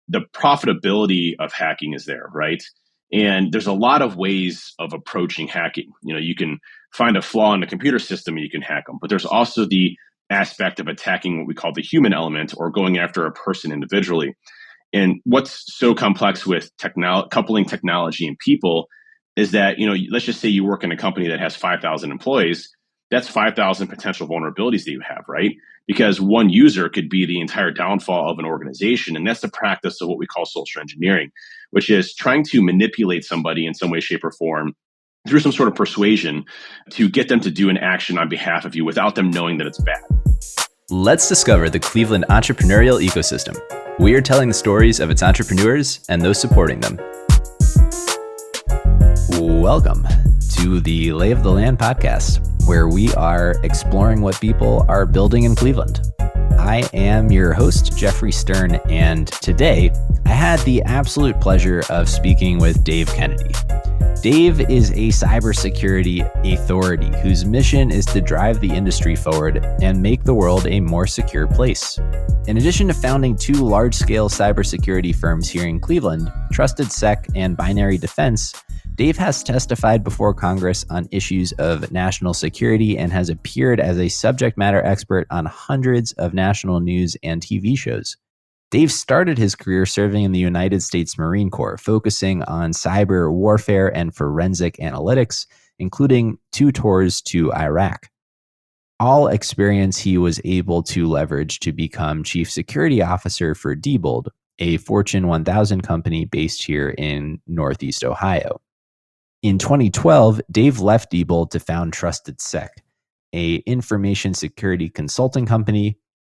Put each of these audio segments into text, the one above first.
the profitability of hacking is there, right? And there's a lot of ways of approaching hacking. You can find a flaw in the computer system and you can hack them, but there's also the aspect of attacking what we call the human element, or going after a person individually. And what's so complex with coupling technology and people is that, let's just say you work in a company that has 5,000 employees. That's 5,000 potential vulnerabilities that you have, right? Because one user could be the entire downfall of an organization. And that's the practice of what we call social engineering, which is trying to manipulate somebody in some way, shape, or form through some sort of persuasion to get them to do an action on behalf of you without them knowing that it's bad. Let's discover the Cleveland entrepreneurial ecosystem. We are telling the stories of its entrepreneurs and those supporting them. Welcome to the Lay of the Land podcast, where we are exploring what people are building in Cleveland. I am your host, Jeffrey Stern, and today I had the absolute pleasure of speaking with Dave Kennedy. Dave is a cybersecurity authority whose mission is to drive the industry forward and make the world a more secure place. In addition to founding two large-scale cybersecurity firms here in Cleveland, TrustedSec and Binary Defense, Dave has testified before Congress on issues of national security and has appeared as a subject matter expert on hundreds of national news and TV shows. Dave started his career serving in the United States Marine Corps, focusing on cyber warfare and forensic analytics, including 2 tours to Iraq. All experience he was able to leverage to become Chief Security Officer for Diebold, a Fortune 1000 company based here in Northeast Ohio. In 2012, Dave left Diebold to found TrustedSec, an information security consulting company,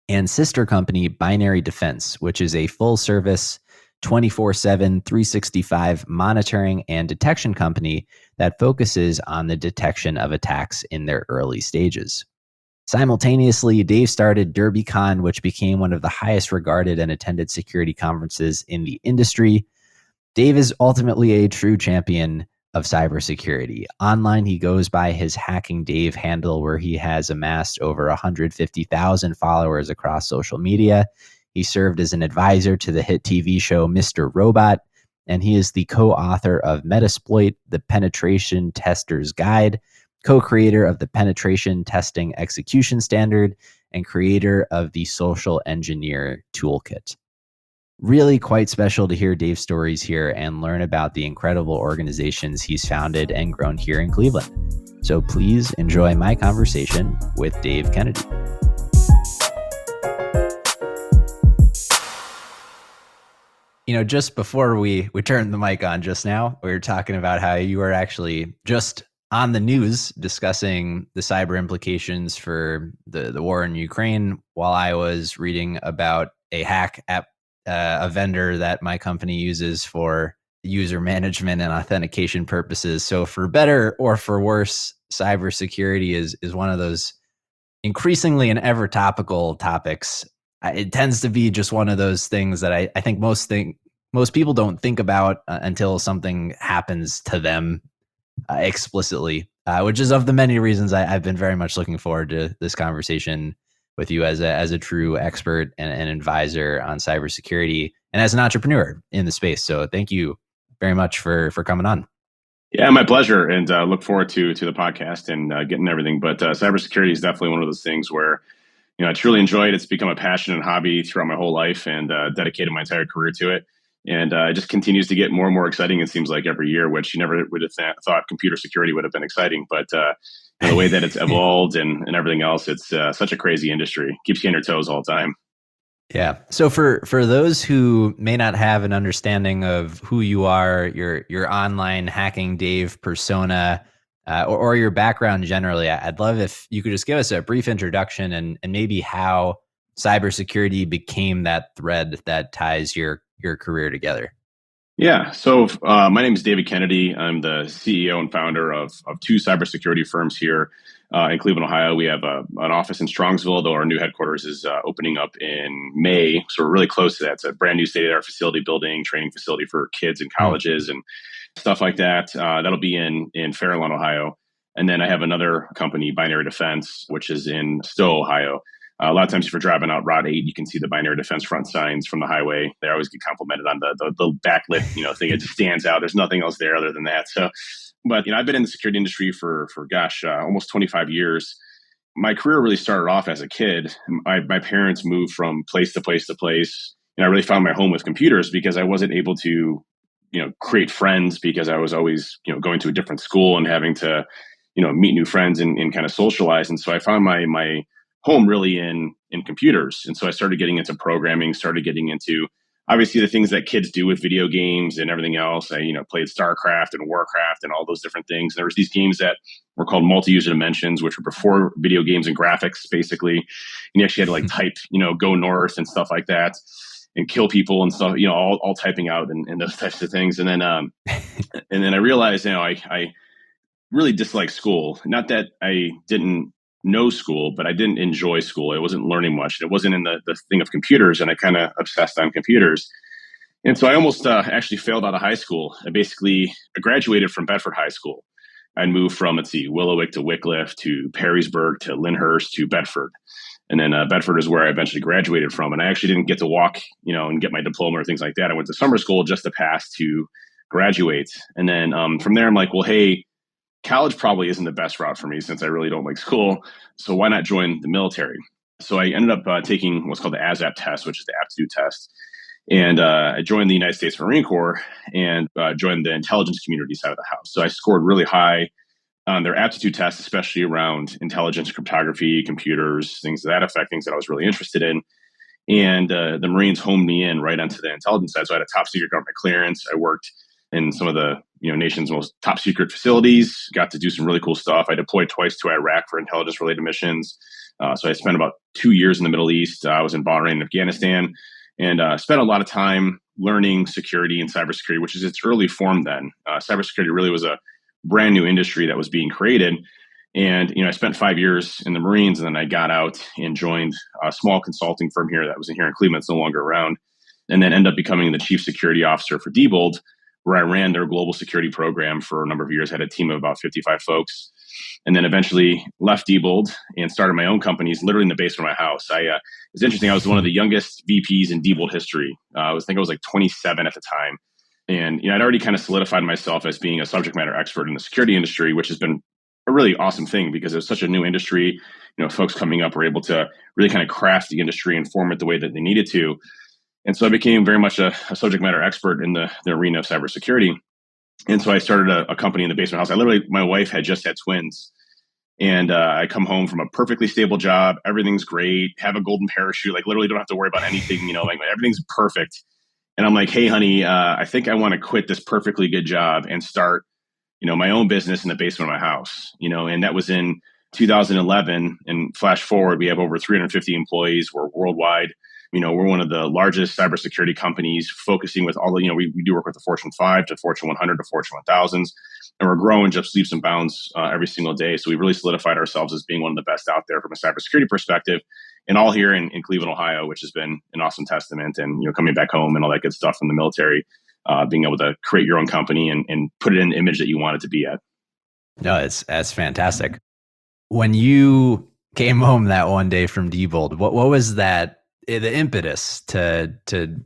and sister company Binary Defense, which is a full-service 24/7, 365 monitoring and detection company that focuses on the detection of attacks in their early stages. Simultaneously, Dave started DerbyCon, which became one of the highest regarded and attended security conferences in the industry. Dave is ultimately a true champion of cybersecurity. Online, he goes by his Hacking Dave handle, where he has amassed over 150,000 followers across social media. He served as an advisor to the hit TV show Mr. Robot, and he is the co-author of Metasploit, the Penetration Tester's Guide, co-creator of the Penetration Testing Execution Standard, and creator of the Social Engineer Toolkit. Really quite special to hear Dave's stories here and learn about the incredible organizations he's founded and grown here in Cleveland. So please enjoy my conversation with Dave Kennedy. Just before we turned the mic on just now, we were talking about how you were actually just on the news discussing the cyber implications for the war in Ukraine, while I was reading about a hack at a vendor that my company uses for user management and authentication purposes. So for better or for worse, cybersecurity is one of those increasingly and ever topical topics. It tends to be just one of those things that I think most people don't think about until something happens to them explicitly, which is of the many reasons I've been very much looking forward to this conversation with you as a true expert and an advisor on cybersecurity and as an entrepreneur in the space. So thank you very much for coming on. Yeah, my pleasure. And look forward to the podcast and getting everything. But cybersecurity is definitely one of those things where, I truly enjoy it. It's become a passion and hobby throughout my whole life, and dedicated my entire career to it. And it just continues to get more and more exciting, it seems like, every year, which you never would have thought computer security would have been exciting. But the way that it's evolved and everything else, it's such a crazy industry. Keeps you on your toes all the time. Yeah. So for those who may not have an understanding of who you are, your online Hacking Dave persona, or your background generally, I'd love if you could just give us a brief introduction and maybe how cybersecurity became that thread that ties your career together. Yeah. So my name is David Kennedy. I'm the CEO and founder of 2 cybersecurity firms here in Cleveland, Ohio. We have an office in Strongsville, though our new headquarters is opening up in May. So we're really close to that. It's a brand new state-of-the-art facility building, training facility for kids and colleges and stuff like that. That'll be in Fairlawn, Ohio. And then I have another company, Binary Defense, which is in Stowe, Ohio. A lot of times if you're driving out Route 8, you can see the binary defense front signs from the highway. They always get complimented on the backlit, thing. It just stands out. There's nothing else there other than that. So, but, I've been in the security industry for almost 25 years. My career really started off as a kid. My parents moved from place to place to place. And I really found my home with computers because I wasn't able to, create friends because I was always, going to a different school and having to, meet new friends and kind of socialize. And so I found my home really in computers. And so I started getting into programming, started getting into obviously the things that kids do with video games and everything else. I, played StarCraft and Warcraft and all those different things. There was these games that were called multi-user dimensions, which were before video games and graphics, basically. And you actually had to like type, go north and stuff like that and kill people and stuff, all typing out and those types of things. And then, and then I realized, I really disliked school. Not that I didn't know school, but I didn't enjoy school. I wasn't learning much. It wasn't in the thing of computers, and I kind of obsessed on computers. And so I almost actually failed out of high school. I graduated from Bedford High School. I moved from, Willowick to Wycliffe to Perrysburg to Lyndhurst to Bedford. And then Bedford is where I eventually graduated from. And I actually didn't get to walk, and get my diploma or things like that. I went to summer school just to pass to graduate. And then from there, I'm like, well, hey, college probably isn't the best route for me since I really don't like school. So why not join the military? So I ended up taking what's called the ASAP test, which is the aptitude test. And I joined the United States Marine Corps and joined the intelligence community side of the house. So I scored really high on their aptitude test, especially around intelligence, cryptography, computers, things to that effect, things that I was really interested in. And the Marines homed me in right onto the intelligence side. So I had a top secret government clearance. I worked in some of the nation's most top secret facilities, got to do some really cool stuff. I deployed twice to Iraq for intelligence related missions. So I spent about 2 years in the Middle East. I was in Bahrain and Afghanistan, and spent a lot of time learning security and cybersecurity, which is its early form then. Cybersecurity really was a brand new industry that was being created. And, I spent 5 years in the Marines, and then I got out and joined a small consulting firm here that was in here in Cleveland. It's no longer around. And then ended up becoming the chief security officer for Diebold, where I ran their global security program for a number of years, had a team of about 55 folks, and then eventually left Diebold and started my own companies literally in the basement of my house. It's interesting. I was one of the youngest VPs in Diebold history. I was like 27 at the time. And, I'd already kind of solidified myself as being a subject matter expert in the security industry, which has been a really awesome thing because it was such a new industry. Folks coming up were able to really kind of craft the industry and form it the way that they needed to. And so I became very much a subject matter expert in the arena of cybersecurity. And so I started a company in the basement house. My wife had just had twins. And I come home from a perfectly stable job. Everything's great. Have a golden parachute. Like literally don't have to worry about anything, like everything's perfect. And I'm like, hey, honey, I think I want to quit this perfectly good job and start, my own business in the basement of my house, and that was in 2011. And flash forward, we have over 350 employees. We're worldwide. We're one of the largest cybersecurity companies focusing with all the, we do work with the Fortune 5 to Fortune 100 to Fortune 1000s, and we're growing just leaps and bounds every single day. So we've really solidified ourselves as being one of the best out there from a cybersecurity perspective, and all here in Cleveland, Ohio, which has been an awesome testament. And, coming back home and all that good stuff from the military, being able to create your own company and put it in the image that you want it to be at. No, that's fantastic. When you came home that one day from Diebold, what was that? The impetus to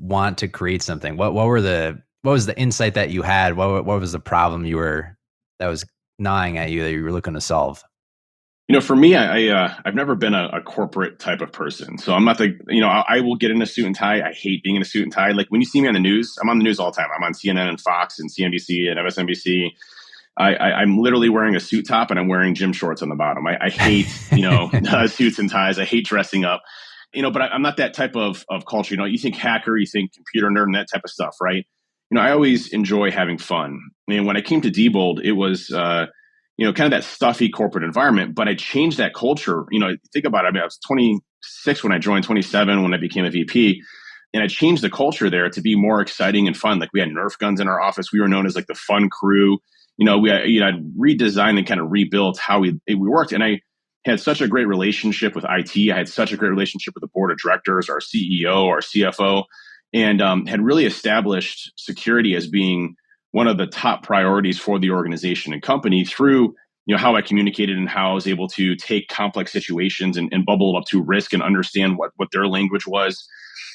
want to create something? What was the insight that you had? What was the problem that was gnawing at you that you were looking to solve? For me, I've never been a corporate type of person. So I'm not I will get in a suit and tie. I hate being in a suit and tie. Like when you see me on the news, I'm on the news all the time. I'm on CNN and Fox and CNBC and MSNBC. I'm literally wearing a suit top and I'm wearing gym shorts on the bottom. I hate, suits and ties. I hate dressing up. But I'm not that type of culture. You think hacker, you think computer nerd and that type of stuff, right? I always enjoy having fun. And when I came to Diebold, it was, kind of that stuffy corporate environment, but I changed that culture. Think about it. I was 26 when I joined, 27 when I became a VP, and I changed the culture there to be more exciting and fun. Like we had Nerf guns in our office. We were known as like the fun crew. I'd redesigned and kind of rebuilt how we worked. And I had such a great relationship with IT. I had such a great relationship with the board of directors, our CEO, our CFO, and had really established security as being one of the top priorities for the organization and company through how I communicated and how I was able to take complex situations and bubble it up to risk and understand what their language was.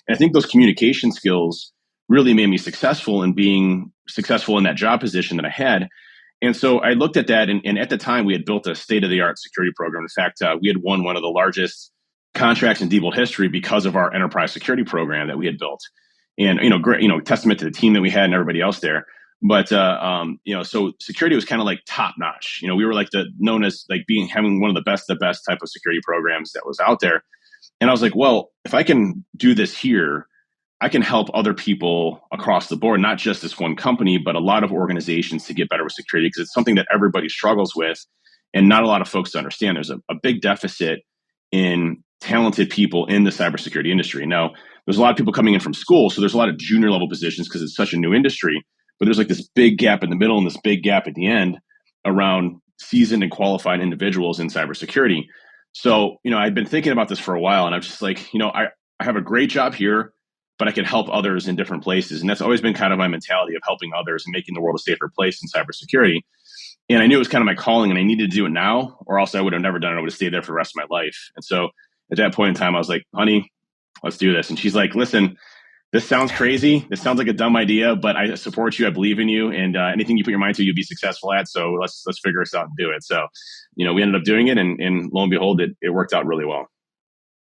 And I think those communication skills really made me successful in being successful in that job position that I had. And so I looked at that, and at the time, we had built a state-of-the-art security program. In fact, we had won one of the largest contracts in Diebold history because of our enterprise security program that we had built. And great, testament to the team that we had and everybody else there. But so security was kind of like top notch. We were like known as like having one of the best type of security programs that was out there. And I was like, well, if I can do this here, I can help other people across the board, not just this one company, but a lot of organizations to get better with security, because it's something that everybody struggles with and not a lot of folks understand. There's a big deficit in talented people in the cybersecurity industry. Now, there's a lot of people coming in from school, so there's a lot of junior level positions because it's such a new industry, but there's like this big gap in the middle and this big gap at the end around seasoned and qualified individuals in cybersecurity. So, I'd been thinking about this for a while, and I'm just like, I have a great job here, but I can help others in different places. And that's always been kind of my mentality of helping others and making the world a safer place in cybersecurity. And I knew it was kind of my calling, and I needed to do it now, or else I would have never done it. I would have stayed there for the rest of my life. And so at that point in time, I was like, honey, let's do this. And she's like, listen, this sounds crazy. This sounds like a dumb idea, but I support you. I believe in you, and anything you put your mind to, you'll be successful at. So let's figure this out and do it. So, we ended up doing it, and lo and behold, it worked out really well.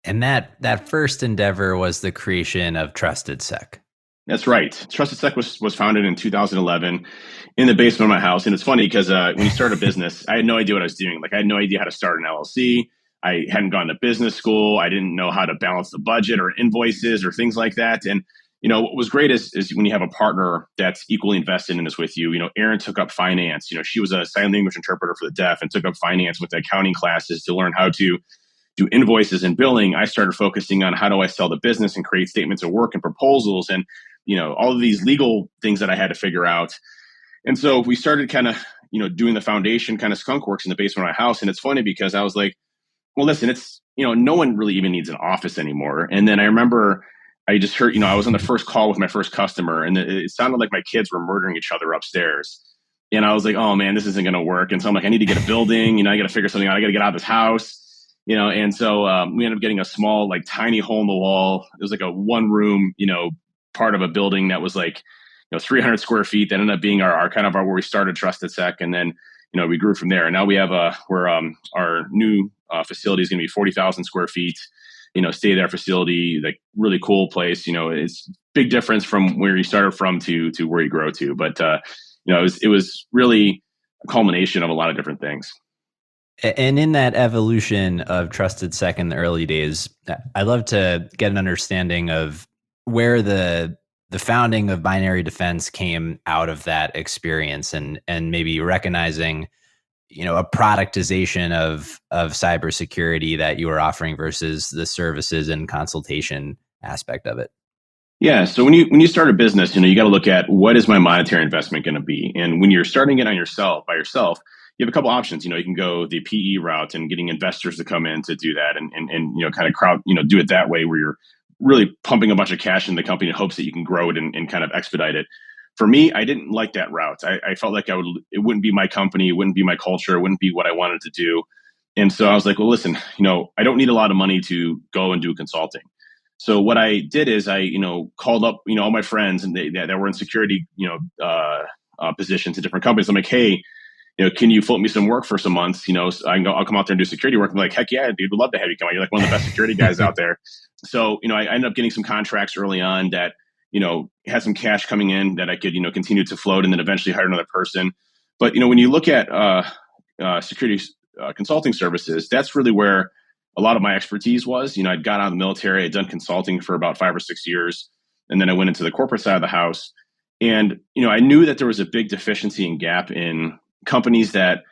And that first endeavor was the creation of TrustedSec. That's right. TrustedSec was founded in 2011 in the basement of my house. And it's funny because when you start a business, I had no idea what I was doing. Like, I had no idea how to start an LLC. I hadn't gone to business school. I didn't know how to balance the budget or invoices or things like that. And, what was great is when you have a partner that's equally invested in this with you. Erin took up finance. She was a sign language interpreter for the deaf and took up finance with accounting classes to learn how to do invoices and billing. I started focusing on how do I sell the business and create statements of work and proposals and, all of these legal things that I had to figure out. And so we started kind of, doing the foundation kind of skunk works in the basement of my house. And it's funny because I was like, well, listen, it's, no one really even needs an office anymore. And then I remember I just heard, I was on the first call with my first customer, and it sounded like my kids were murdering each other upstairs. And I was like, oh man, this isn't going to work. And so I'm like, I need to get a building, I got to figure something out. I got to get out of this house. And so we ended up getting a small, like tiny hole in the wall. It was like a one room, part of a building that was like, 300 square feet. That ended up being our kind of where we started TrustedSec. And then, we grew from there. And now we have our new facility is going to be 40,000 square feet, stay there facility, like really cool place. It's big difference from where you started from to where you grow to. But, it was really a culmination of a lot of different things. And in that evolution of TrustedSec in the early days, I'd love to get an understanding of where the founding of Binary Defense came out of that experience, and maybe recognizing, a productization of cybersecurity that you were offering versus the services and consultation aspect of it. Yeah. So when you start a business, you got to look at what is my monetary investment going to be, and when you're starting it by yourself. You have a couple options. You can go the PE route and getting investors to come in to do that and kind of crowd, do it that way where you're really pumping a bunch of cash in the company in hopes that you can grow it and kind of expedite it. For me, I didn't like that route. I felt like it wouldn't be my company, it wouldn't be my culture, it wouldn't be what I wanted to do. And so I was like, well, listen, I don't need a lot of money to go and do consulting. So what I did is I, called up, all my friends and that were in security, positions in different companies. I'm like, hey, can you float me some work for some months? So I'll come out there and do security work. I'm like, heck yeah, dude, would love to have you come out. You're like one of the best security guys out there. So, I ended up getting some contracts early on that, had some cash coming in that I could, continue to float, and then eventually hire another person. But, when you look at security consulting services, that's really where a lot of my expertise was. I'd got out of the military, I'd done consulting for about 5 or 6 years. And then I went into the corporate side of the house. And, I knew that there was a big deficiency and gap in companies that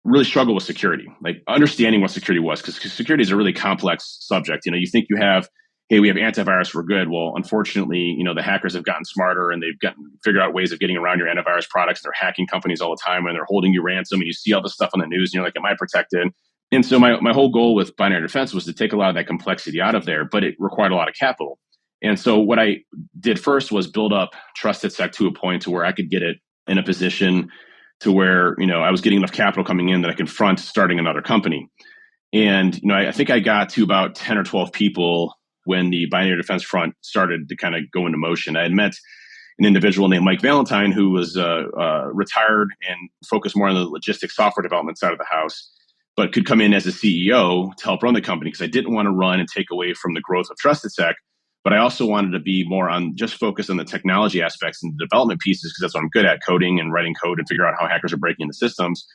really struggle with security, like understanding what security was, because security is a really complex subject. You think you have, hey, we have antivirus, we're good. Well, unfortunately, the hackers have gotten smarter and they've figured out ways of getting around your antivirus products. They're hacking companies all the time and they're holding you ransom, and you see all this stuff on the news and you're like, am I protected? And so my whole goal with Binary Defense was to take a lot of that complexity out of there, but it required a lot of capital. And so what I did first was build up TrustedSec to a point to where I could get it in a position to where, I was getting enough capital coming in that I could front starting another company. And, I think I got to about 10 or 12 people when the binary defense front started to kind of go into motion. I had met an individual named Mike Valentine who was retired and focused more on the logistics software development side of the house, but could come in as a CEO to help run the company because I didn't want to run and take away from the growth of TrustedSec. But I also wanted to be more on just focus on the technology aspects and the development pieces because that's what I'm good at, coding and writing code and figure out how hackers are breaking into systems.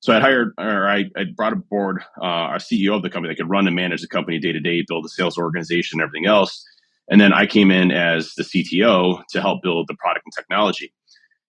So I brought aboard our CEO of the company that could run and manage the company day to day, build a sales organization, and everything else. And then I came in as the CTO to help build the product and technology.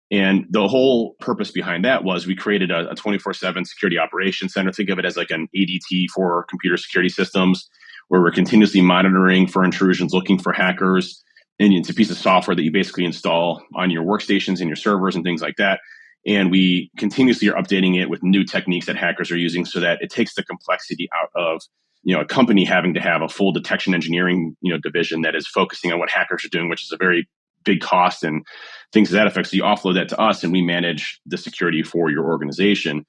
And the whole purpose behind that was we created a 24/7 security operations center. Think of it as like an ADT for computer security systems, where we're continuously monitoring for intrusions, looking for hackers. And it's a piece of software that you basically install on your workstations and your servers and things like that. And we continuously are updating it with new techniques that hackers are using so that it takes the complexity out of a company having to have a full detection engineering division that is focusing on what hackers are doing, which is a very big cost and things to that effect. So you offload that to us and we manage the security for your organization.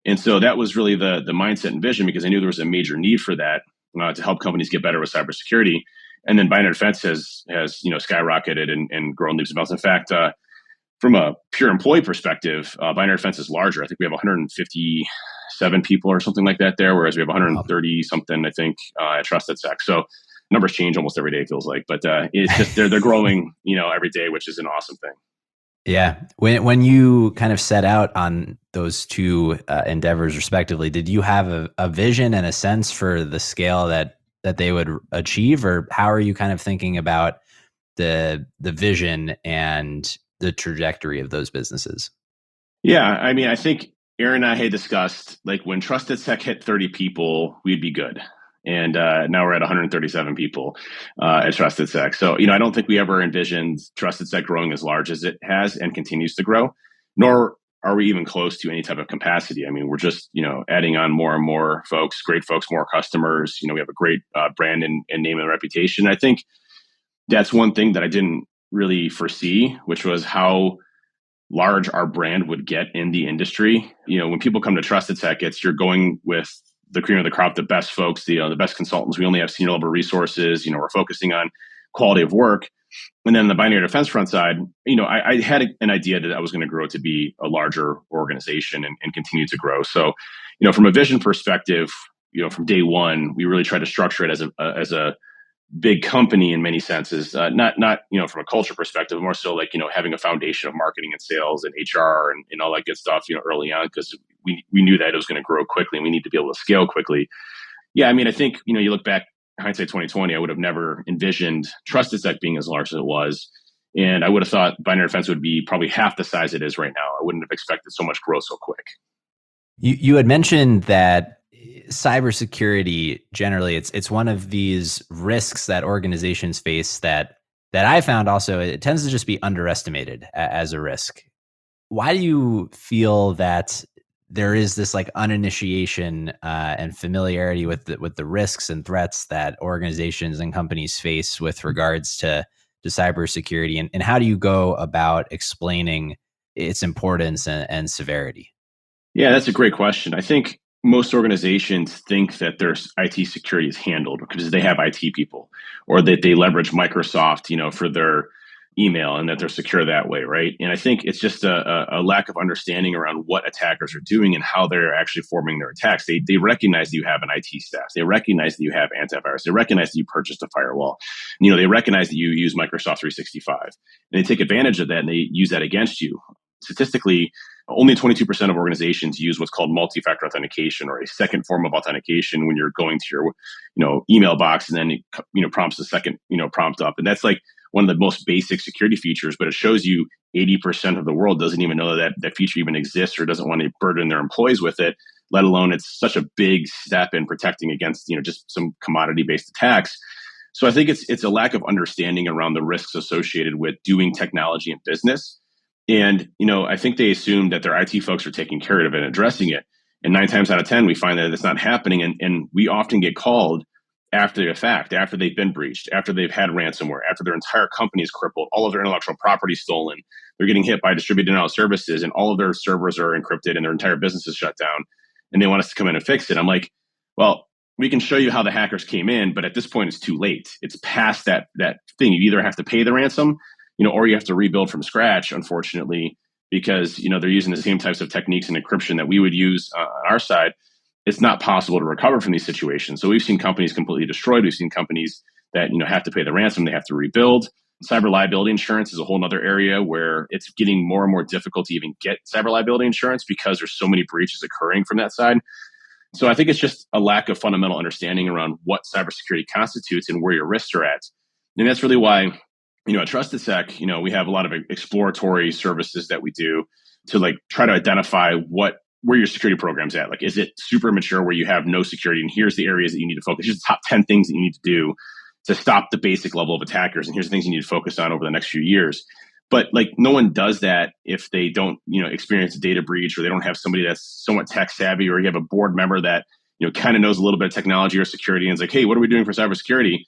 And so that was really the mindset and vision, because I knew there was a major need for that to help companies get better with cybersecurity. And then binary defense has skyrocketed and grown leaps and bounds. In fact, from a pure employee perspective, binary defense is larger. I think we have 157 people or something like that there, whereas we have 130 something, I think, at TrustedSec. So numbers change almost every day, it feels like. But it's just they're growing, every day, which is an awesome thing. Yeah. When you kind of set out on those two endeavors respectively, did you have a vision and a sense for the scale that they would achieve, or how are you kind of thinking about the vision and the trajectory of those businesses? Yeah, I mean, I think Aaron and I had discussed, like, when TrustedSec hit 30 people, we'd be good. And now we're at 137 people at TrustedSec. So, I don't think we ever envisioned TrustedSec growing as large as it has and continues to grow, nor are we even close to any type of capacity. I mean, we're just, adding on more and more folks, great folks, more customers. We have a great brand and name and reputation. I think that's one thing that I didn't really foresee, which was how large our brand would get in the industry. When people come to TrustedSec, you're going with the cream of the crop, the best folks, the best consultants. We only have senior level resources. We're focusing on quality of work. And then the binary defense front side, I had an idea that I was going to grow to be a larger organization and continue to grow. So, from a vision perspective, from day one, we really tried to structure it as a big company in many senses, not from a culture perspective, more so like having a foundation of marketing and sales and HR and all that good stuff early on, because we knew that it was going to grow quickly and we need to be able to scale quickly. Yeah, I mean, I think you look back, hindsight 2020, I would have never envisioned TrustedSec being as large as it was, and I would have thought binary defense would be probably half the size it is right now. I wouldn't have expected so much growth so quick. You had mentioned that cybersecurity generally, it's one of these risks that organizations face that I found also it tends to just be underestimated as a risk. Why do you feel that there is this like uninitiation and familiarity with the risks and threats that organizations and companies face with regards to cybersecurity, and how do you go about explaining its importance and severity? Yeah, that's a great question. I think most organizations think that their IT security is handled because they have IT people, or that they leverage Microsoft, for their email, and that they're secure that way, right? And I think it's just a lack of understanding around what attackers are doing and how they're actually forming their attacks. They recognize that you have an IT staff. They recognize that you have antivirus. They recognize that you purchased a firewall. They recognize that you use Microsoft 365. And they take advantage of that and they use that against you. Statistically, only 22% of organizations use what's called multi-factor authentication, or a second form of authentication, when you're going to your, email box and then it prompts the second, prompt up. And that's like one of the most basic security features, but it shows you 80% of the world doesn't even know that feature even exists, or doesn't want to burden their employees with it, let alone it's such a big step in protecting against, just some commodity-based attacks. So I think it's a lack of understanding around the risks associated with doing technology and business. And, I think they assume that their IT folks are taking care of it and addressing it. And 9 times out of 10, we find that it's not happening. And we often get called after the fact, after they've been breached, after they've had ransomware, after their entire company is crippled, all of their intellectual property stolen, they're getting hit by distributed denial of services, and all of their servers are encrypted and their entire business is shut down, and they want us to come in and fix it. I'm like, well, we can show you how the hackers came in, but at this point, it's too late. It's past that thing. You either have to pay the ransom, or you have to rebuild from scratch, unfortunately, because they're using the same types of techniques and encryption that we would use on our side. It's not possible to recover from these situations. So we've seen companies completely destroyed. We've seen companies that have to pay the ransom. They have to rebuild. Cyber liability insurance is a whole other area where it's getting more and more difficult to even get cyber liability insurance because there's so many breaches occurring from that side. So I think it's just a lack of fundamental understanding around what cybersecurity constitutes and where your risks are at. And that's really why, at TrustedSec, we have a lot of exploratory services that we do to try to identify where your security program's at. Like, is it super mature where you have no security? And here's the areas that you need to focus. Here's the top 10 things that you need to do to stop the basic level of attackers. And here's the things you need to focus on over the next few years. But no one does that if they don't, experience a data breach, or they don't have somebody that's somewhat tech savvy, or you have a board member that, kind of knows a little bit of technology or security and is like, hey, what are we doing for cybersecurity?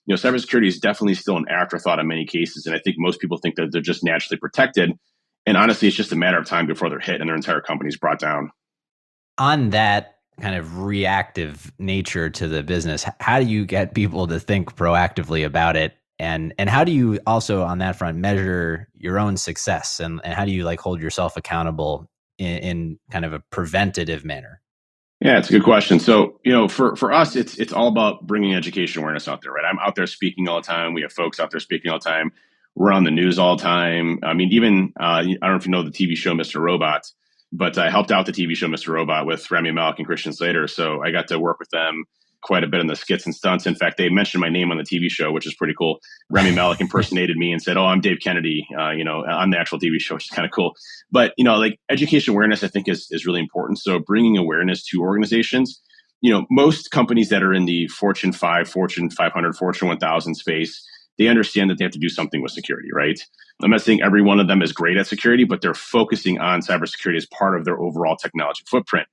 Cybersecurity is definitely still an afterthought in many cases. And I think most people think that they're just naturally protected. And honestly, it's just a matter of time before they're hit and their entire company is brought down. On that kind of reactive nature to the business, how do you get people to think proactively about it? And how do you also on that front measure your own success? And how do you hold yourself accountable in kind of a preventative manner? Yeah, it's a good question. So, for us, it's all about bringing education awareness out there, right? I'm out there speaking all the time. We have folks out there speaking all the time. We're on the news all the time. I mean, even, I don't know if you know the TV show, Mr. Robot, but I helped out the TV show, Mr. Robot, with Rami Malek and Christian Slater. So I got to work with them quite a bit in the skits and stunts. In fact, they mentioned my name on the TV show, which is pretty cool. Rami Malek impersonated me and said, "Oh, I'm Dave Kennedy," on the actual TV show, which is kind of cool. But, education awareness, I think is really important. So bringing awareness to organizations, most companies that are in the Fortune 5, Fortune 500, Fortune 1000 space, they understand that they have to do something with security, right? I'm not saying every one of them is great at security, but they're focusing on cybersecurity as part of their overall technology footprint.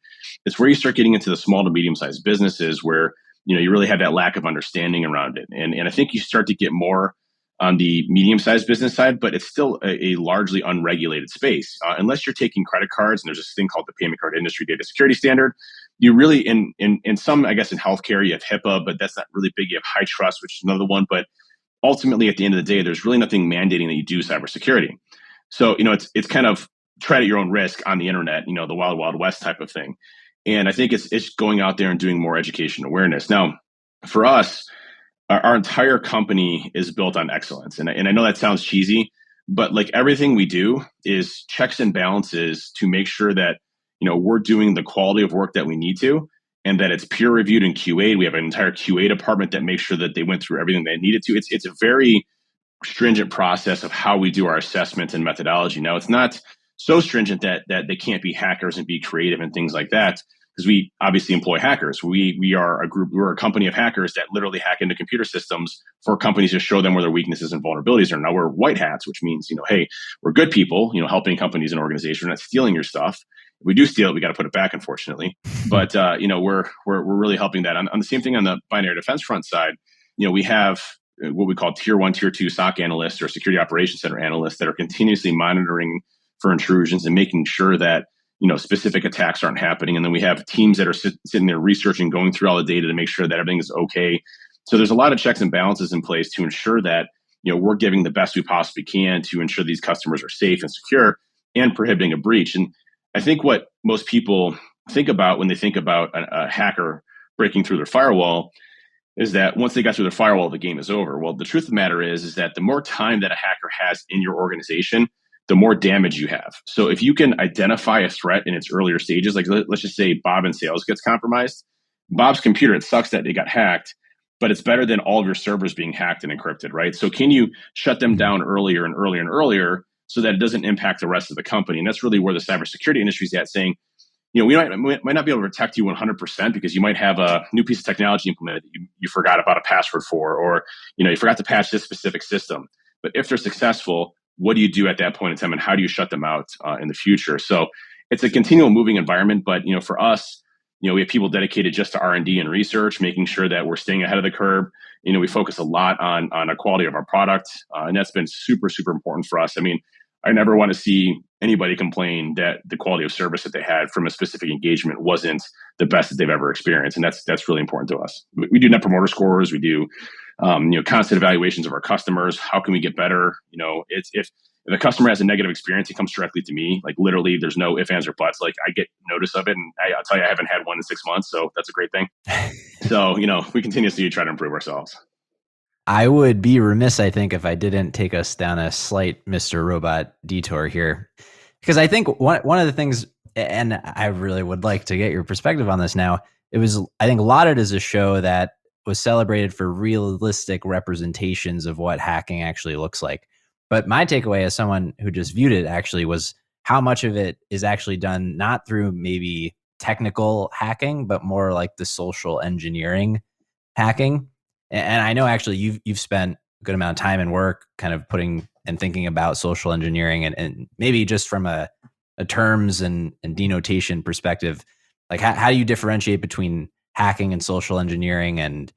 It's where you start getting into the small to medium-sized businesses where, you really have that lack of understanding around it. And I think you start to get more on the medium-sized business side, but it's still a largely unregulated space. Unless you're taking credit cards, and there's this thing called the Payment Card Industry Data Security Standard. You really, in some, I guess in healthcare, you have HIPAA, but that's not really big. You have High Trust, which is another one. But ultimately, at the end of the day, there's really nothing mandating that you do cybersecurity. So, it's kind of tread at your own risk on the internet, the wild, wild west type of thing. And I think it's going out there and doing more education awareness. Now, for us, our entire company is built on excellence. And I know that sounds cheesy, but everything we do is checks and balances to make sure that, we're doing the quality of work that we need to, and that it's peer reviewed and QA'd. We have an entire QA department that makes sure that they went through everything they needed to. It's a very stringent process of how we do our assessment and methodology. Now, it's not so stringent that they can't be hackers and be creative and things like that, because we obviously employ hackers. We're a company of hackers that literally hack into computer systems for companies to show them where their weaknesses and vulnerabilities are. Now, we're white hats, which means, hey, we're good people, helping companies and organizations. We're not stealing your stuff. If we do steal it, we got to put it back, unfortunately. But, we're really helping that. On the same thing on the binary defense front side, we have what we call tier 1, tier 2 SOC analysts or security operations center analysts that are continuously monitoring for intrusions and making sure that, specific attacks aren't happening. And then we have teams that are sitting there researching, going through all the data to make sure that everything is okay. So there's a lot of checks and balances in place to ensure that, we're giving the best we possibly can to ensure these customers are safe and secure and prohibiting a breach. And I think what most people think about when they think about a hacker breaking through their firewall is that once they got through their firewall, the game is over. Well, the truth of the matter is that the more time that a hacker has in your organization, the more damage you have. So if you can identify a threat in its earlier stages, let's just say Bob in sales gets compromised, Bob's computer, it sucks that they got hacked, but it's better than all of your servers being hacked and encrypted, right? So can you shut them down earlier and earlier and earlier so that it doesn't impact the rest of the company? And that's really where the cybersecurity industry is at, saying, we might not be able to protect you 100% because you might have a new piece of technology implemented that you forgot about a password for, or, you forgot to patch this specific system. But if they're successful, what do you do at that point in time, and how do you shut them out in the future? So it's a continual moving environment. But, for us, We have people dedicated just to R&D and research, making sure that we're staying ahead of the curve. We focus a lot on the quality of our product, and that's been super, super important for us. I mean, I never want to see anybody complain that the quality of service that they had from a specific engagement wasn't the best that they've ever experienced, and that's really important to us. We do Net Promoter Scores. We do constant evaluations of our customers. How can we get better? If the customer has a negative experience, it comes directly to me. Like literally, there's no ifs, ands, or buts. Like I get notice of it, and I'll tell you, I haven't had one in 6 months, so that's a great thing. So we continuously try to improve ourselves. I would be remiss, I think, if I didn't take us down a slight Mr. Robot detour here, because I think one of the things, and I really would like to get your perspective on this now. I think lauded as a show that was celebrated for realistic representations of what hacking actually looks like. But my takeaway as someone who just viewed it actually was how much of it is actually done not through maybe technical hacking, but more like the social engineering hacking. And I know actually you've spent a good amount of time and work kind of putting and thinking about social engineering and maybe just from a terms and denotation perspective, like how do you differentiate between hacking and social engineering and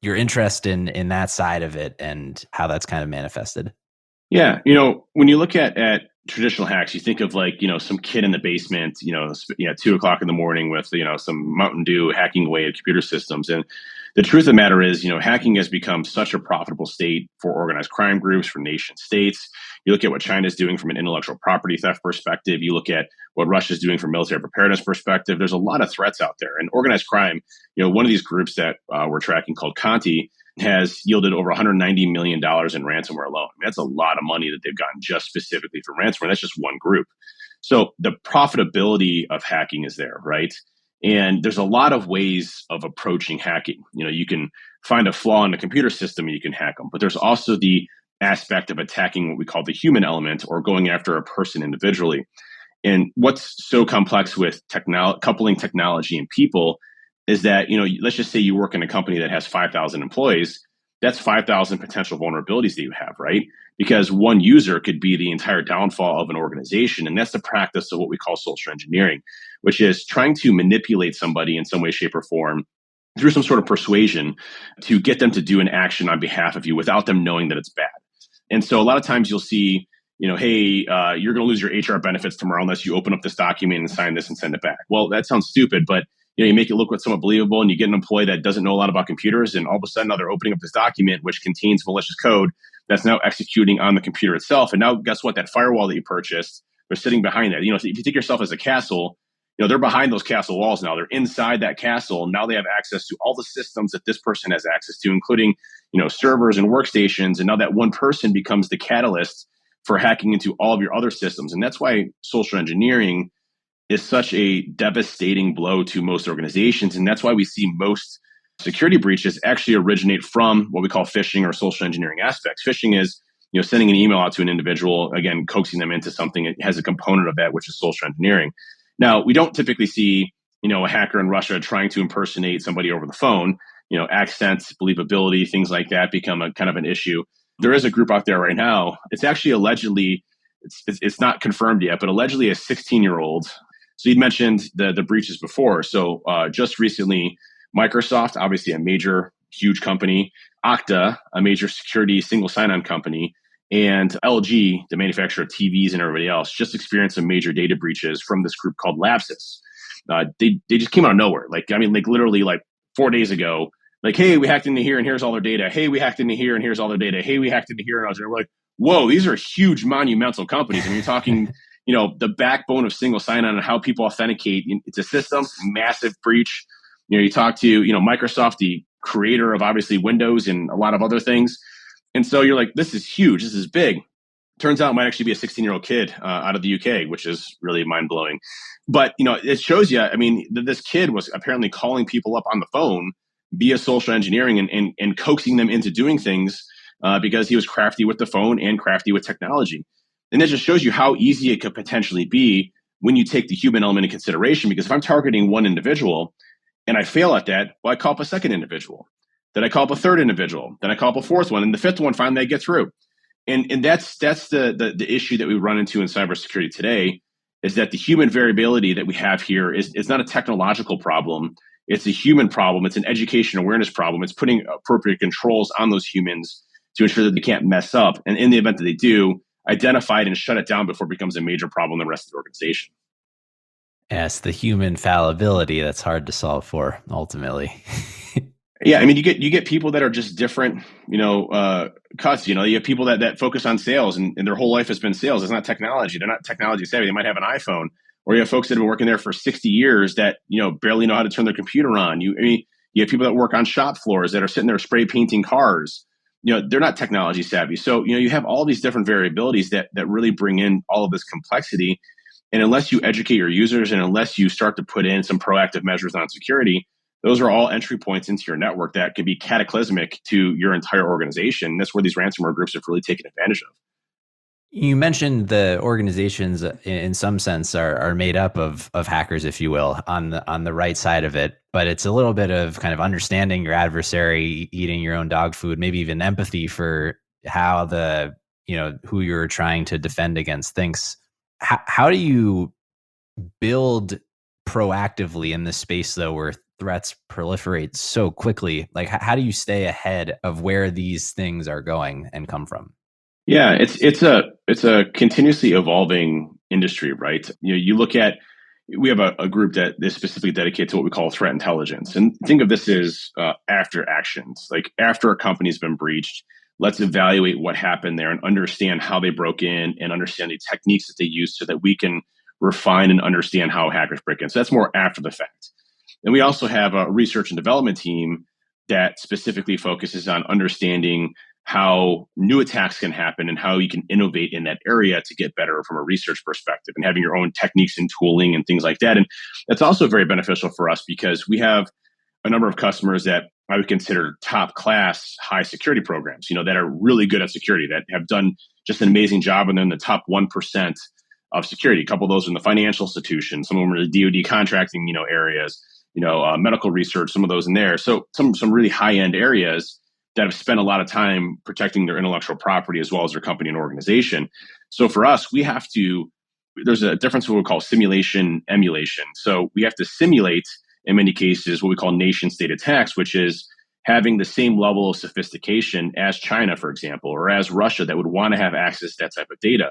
your interest in that side of it and how that's kind of manifested? Yeah. When you look at traditional hacks, you think of like, some kid in the basement, 2:00 in the morning with, some Mountain Dew hacking away at computer systems. And the truth of the matter is, hacking has become such a profitable state for organized crime groups, for nation states. You look at what China's doing from an intellectual property theft perspective. You look at what Russia's doing from military preparedness perspective. There's a lot of threats out there. And organized crime, one of these groups that we're tracking called Conti has yielded over $190 million in ransomware alone. I mean, that's a lot of money that they've gotten just specifically from ransomware. That's just one group. So the profitability of hacking is there, right? And there's a lot of ways of approaching hacking. You can find a flaw in the computer system and you can hack them, but there's also the aspect of attacking what we call the human element or going after a person individually. And what's so complex with coupling technology and people is that, let's just say you work in a company that has 5,000 employees. That's 5,000 potential vulnerabilities that you have, right? Because one user could be the entire downfall of an organization. And that's the practice of what we call social engineering, which is trying to manipulate somebody in some way, shape, or form through some sort of persuasion to get them to do an action on behalf of you without them knowing that it's bad. And so a lot of times you'll see, hey, you're going to lose your HR benefits tomorrow unless you open up this document and sign this and send it back. Well, that sounds stupid, but you make it look somewhat believable, and you get an employee that doesn't know a lot about computers, and all of a sudden now they're opening up this document which contains malicious code that's now executing on the computer itself. And now guess what? That firewall that you purchased, they're sitting behind that. If you think yourself as a castle, they're behind those castle walls now. They're inside that castle. Now they have access to all the systems that this person has access to, including, servers and workstations. And now that one person becomes the catalyst for hacking into all of your other systems. And that's why social engineering is such a devastating blow to most organizations. And that's why we see most security breaches actually originate from what we call phishing or social engineering aspects. Phishing is, sending an email out to an individual, again, coaxing them into something that has a component of that, which is social engineering. Now, we don't typically see, a hacker in Russia trying to impersonate somebody over the phone. Accents, believability, things like that become a kind of an issue. There is a group out there right now. It's actually allegedly, it's not confirmed yet, but allegedly a 16-year-old. So you mentioned the breaches before. So just recently, Microsoft, obviously a major, huge company, Okta, a major security single sign-on company, and LG, the manufacturer of TVs and everybody else, just experienced some major data breaches from this group called Lapsus. They just came out of nowhere. Literally 4 days ago, hey, we hacked into here and here's all their data. Hey, we hacked into here and here's all their data. Hey, we hacked into here and all their data. We're like, whoa, these are huge monumental companies. I mean, you're talking, the backbone of single sign-on and how people authenticate. It's a system, massive breach. You talk to, Microsoft, the creator of obviously Windows and a lot of other things. And so you're like, this is huge. This is big. Turns out it might actually be a 16-year-old kid out of the UK, which is really mind-blowing. But, it shows you, this kid was apparently calling people up on the phone via social engineering and coaxing them into doing things because he was crafty with the phone and crafty with technology. And that just shows you how easy it could potentially be when you take the human element in consideration. Because if I'm targeting one individual and I fail at that, well, I call up a second individual. Then I call up a third individual. Then I call up a fourth one. And the fifth one, finally, I get through. And that's the issue that we run into in cybersecurity today is that the human variability that we have here is not a technological problem. It's a human problem. It's an education awareness problem. It's putting appropriate controls on those humans to ensure that they can't mess up. And in the event that they do, identify it and shut it down before it becomes a major problem in the rest of the organization. Yes, the human fallibility that's hard to solve for ultimately. Yeah, I mean, you get people that are just different, cuts. You have people that focus on sales and their whole life has been sales. It's not technology. They're not technology savvy. They might have an iPhone, or you have folks that have been working there for 60 years that barely know how to turn their computer on. You have people that work on shop floors that are sitting there spray painting cars. They're not technology savvy. So you have all these different variabilities that really bring in all of this complexity. And unless you educate your users and unless you start to put in some proactive measures on security, those are all entry points into your network that can be cataclysmic to your entire organization. That's where these ransomware groups have really taken advantage of. You mentioned the organizations in some sense are made up of hackers, if you will, on the right side of it. But it's a little bit of kind of understanding your adversary, eating your own dog food, maybe even empathy for how who you're trying to defend against thinks. How do you build proactively in this space though, where threats proliferate so quickly? Like, how do you stay ahead of where these things are going and come from? Yeah, it's a continuously evolving industry, right? You look at we have a group that is specifically dedicated to what we call threat intelligence, and think of this as after actions. Like after a company's been breached, let's evaluate what happened there and understand how they broke in and understand the techniques that they used so that we can refine and understand how hackers break in. So that's more after the fact. And we also have a research and development team that specifically focuses on understanding how new attacks can happen and how you can innovate in that area to get better from a research perspective and having your own techniques and tooling and things like that. And that's also very beneficial for us because we have a number of customers that I would consider top class high security programs, that are really good at security, that have done just an amazing job, and they're in the top 1% of security. A couple of those are in the financial institutions, some of them are the DoD contracting, areas, medical research, some of those in there. So some really high end areas that have spent a lot of time protecting their intellectual property as well as their company and organization. So for us, there's a difference in what we call simulation emulation. So we have to simulate, in many cases, what we call nation state attacks, which is having the same level of sophistication as China, for example, or as Russia that would want to have access to that type of data.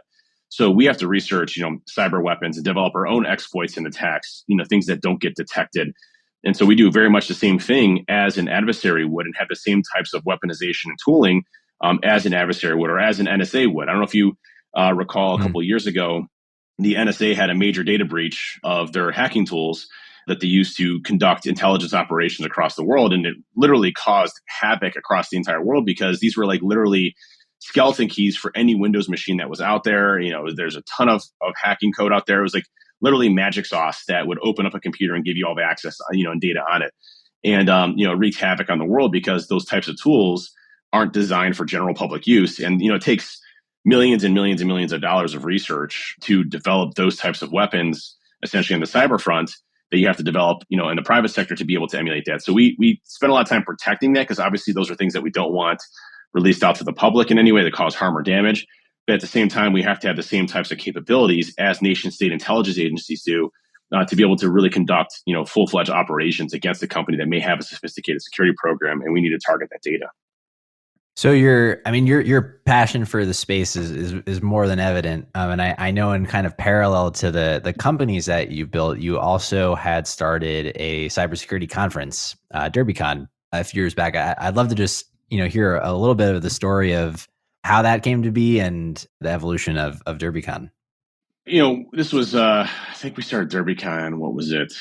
So we have to research, cyber weapons and develop our own exploits and attacks, things that don't get detected. And so we do very much the same thing as an adversary would and have the same types of weaponization and tooling as an adversary would or as an NSA would. I don't know if you recall a couple of years ago, the NSA had a major data breach of their hacking tools that they used to conduct intelligence operations across the world. And it literally caused havoc across the entire world because these were like literally skeleton keys for any Windows machine that was out there. There's a ton of hacking code out there. It was like literally magic sauce that would open up a computer and give you all the access, and data on it, and wreak havoc on the world because those types of tools aren't designed for general public use. And it takes millions and millions and millions of dollars of research to develop those types of weapons, essentially on the cyber front, that you have to develop, in the private sector to be able to emulate that. So we spend a lot of time protecting that because obviously those are things that we don't want released out to the public in any way that cause harm or damage. But at the same time, we have to have the same types of capabilities as nation state intelligence agencies do to be able to really conduct, full-fledged operations against a company that may have a sophisticated security program, and we need to target that data. So your passion for the space is more than evident. And I know in kind of parallel to the companies that you built, you also had started a cybersecurity conference, DerbyCon, a few years back. I'd love to just, hear a little bit of the story of how that came to be and the evolution of DerbyCon. This was, I think we started DerbyCon, what was it?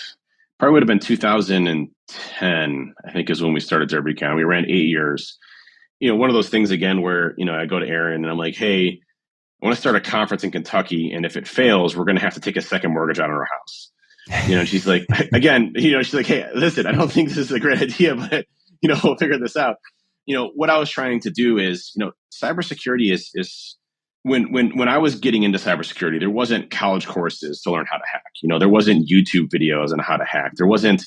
Probably would have been 2010, I think is when we started DerbyCon. We ran 8 years. One of those things again where, I go to Erin and I'm like, hey, I want to start a conference in Kentucky. And if it fails, we're going to have to take a second mortgage out on our house. And she's like, again, she's like, hey, listen, I don't think this is a great idea, but, we'll figure this out. What I was trying to do is, cybersecurity is when I was getting into cybersecurity, there wasn't college courses to learn how to hack. There wasn't YouTube videos on how to hack. There wasn't,